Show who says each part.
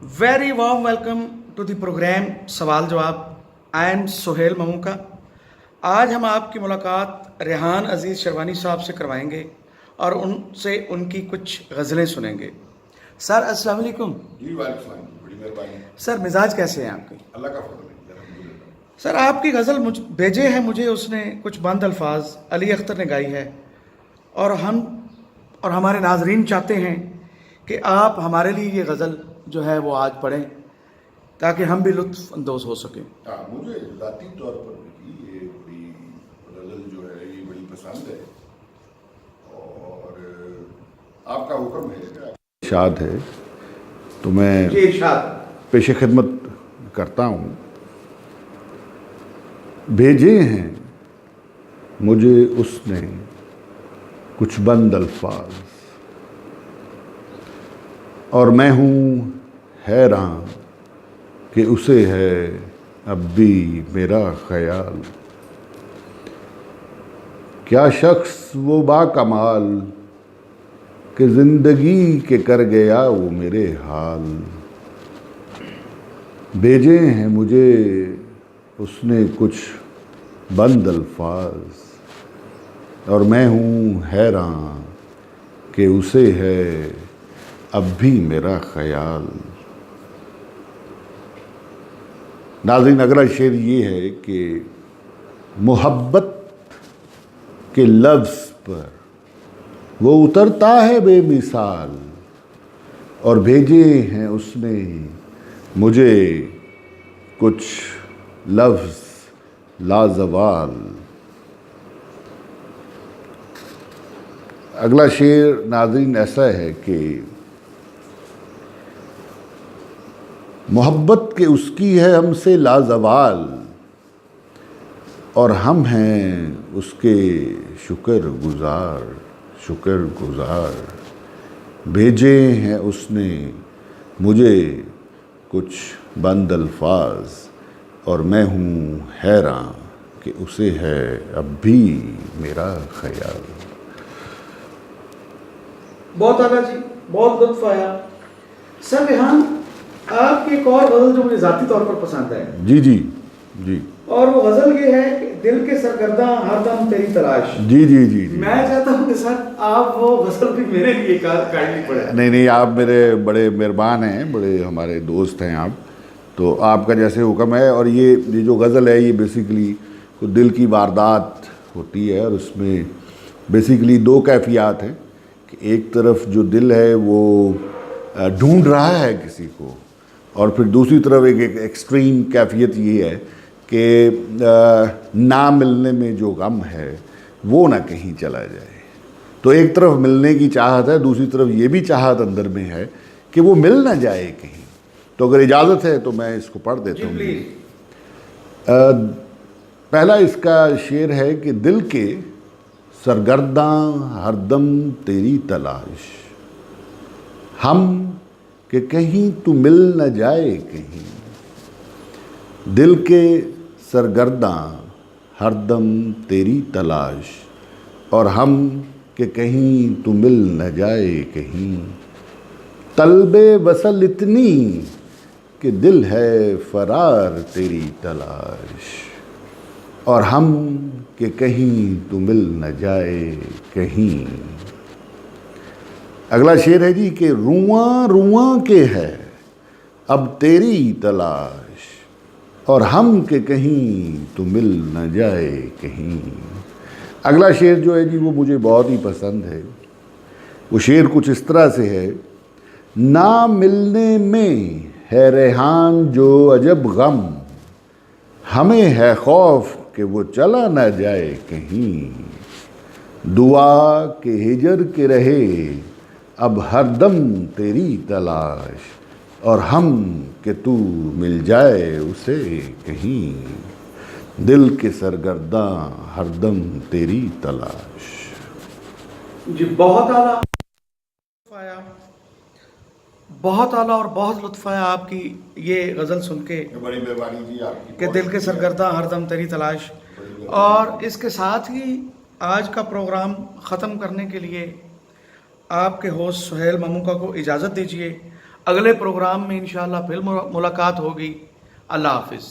Speaker 1: Very warm welcome to the program सवाल जवाब. I am Suhail Mamooka. आज हम आपकी मुलाकात रेहान अजीज़ शरवानी साहब से करवाएंगे और उनसे उनकी कुछ गज़लें सुनेंगे. सर अस्सलाम वालेकुम.
Speaker 2: जी वालेकुम सलाम, बड़ी मेहरबानी.
Speaker 1: सर मिजाज कैसे हैं आपके?
Speaker 2: अल्लाह का फजल है, अल्हम्दुलिल्लाह.
Speaker 1: सर आपकी गज़ल भेजे हैं मुझे, उसने कुछ बंद अल्फाज अली अख्तर ने गाई है और हम और हमारे नाजरीन चाहते हैं कि आप हमारे लिए ये गज़ल जो है वो आज पढ़ें ताकि हम भी लुत्फ़ अंदोज़ हो सकें.
Speaker 2: हाँ, मुझे ज़ाती तौर पर भी ये बड़ी गज़ल जो है ये बड़ी पसंद है और आपका हुक्म है, इरशाद है तो मैं
Speaker 1: जी इरशाद.
Speaker 2: पेश खिदमत करता हूँ. भेजे हैं मुझे उसने कुछ बंद अल्फाज और मैं हूँ हैरान कि उसे है अब भी मेरा ख्याल. क्या शख्स वो बाकमाल कि ज़िंदगी के कर गया वो मेरे हाल. भेजे हैं मुझे उसने कुछ बंद अल्फाज और मैं हूँ हैरान कि उसे है अब भी मेरा ख्याल. नाज़रीन, अगला शेर ये है कि मोहब्बत के लफ्ज़ पर वो उतरता है बेमिसाल और भेजे हैं उसने मुझे कुछ लफ्ज़ लाजवाल. अगला शेर नाज़रीन ऐसा है कि मोहब्बत के उसकी है हमसे लाजवाल और हम हैं उसके शुक्रगुजार. भेजे हैं उसने मुझे कुछ बंद अल्फाज और मैं हूँ हैरान कि उसे है अब भी मेरा ख्याल.
Speaker 1: बहुत आला जी, बहुत लुत्फ़ आया. सर रेहान, आपकी एक और गज़ल जो मुझे ज़ाती तौर पर पसंद है.
Speaker 2: जी जी जी.
Speaker 1: और वो गज़ल ये है कि दिल के सरगर्दा हरदम तेरी तलाश.
Speaker 2: जी जी जी जी.
Speaker 1: मैं चाहता हूँ कि सर आप वो गज़ल भी मेरे लिए काइंडली पढ़ें.
Speaker 2: नहीं, आप मेरे बड़े मेहरबान हैं, बड़े हमारे दोस्त हैं आप, तो आपका जैसे हुक्म है. और ये जो गज़ल है ये बेसिकली दिल की वारदात होती है और उसमें बेसिकली दो कैफियत हैं कि एक तरफ जो दिल है वो ढूंढ रहा है किसी को और फिर दूसरी तरफ एक एक्सट्रीम कैफियत ये है कि ना मिलने में जो गम है वो ना कहीं चला जाए. तो एक तरफ मिलने की चाहत है, दूसरी तरफ ये भी चाहत अंदर में है कि वो मिल ना जाए कहीं. तो अगर इजाज़त है तो मैं इसको पढ़ देता हूँ. पहला इसका शेर है कि दिल के सरगर्दां हरदम तेरी तलाश, हम कि कहीं तू मिल न जाए कहीं. दिल के सरगर्दां हरदम तेरी तलाश और हम कि कहीं तू मिल न जाए कहीं. तलबे वसल इतनी कि दिल है फरार तेरी तलाश और हम कि कहीं तू मिल न जाए कहीं. अगला शेर है जी कि रुआं रुआं के है अब तेरी तलाश और हम के कहीं तू मिल न जाए कहीं. अगला शेर जो है जी वो मुझे बहुत ही पसंद है. वो शेर कुछ इस तरह से है. ना मिलने में है रेहान जो अजब गम, हमें है खौफ कि वो चला न जाए कहीं. दुआ के हिजर के रहे अब हरदम तेरी तलाश और हम कि तू मिल जाए उसे कहीं. दिल के सरगर्दां हरदम तेरी तलाश.
Speaker 1: जी बहुत आला आया, बहुत आला और बहुत लुत्फ़ आया आपकी ये गज़ल सुन के.
Speaker 2: बड़ी मेहरबानी जी आपकी.
Speaker 1: कि दिल के सरगर्दा हरदम तेरी तलाश. और इसके साथ ही आज का प्रोग्राम ख़त्म करने के लिए आपके होस्ट सुहेल ममूका को इजाज़त दीजिए. اگلے پروگرام میں انشاءاللہ پھر ملاقات ہوگی. اللہ حافظ.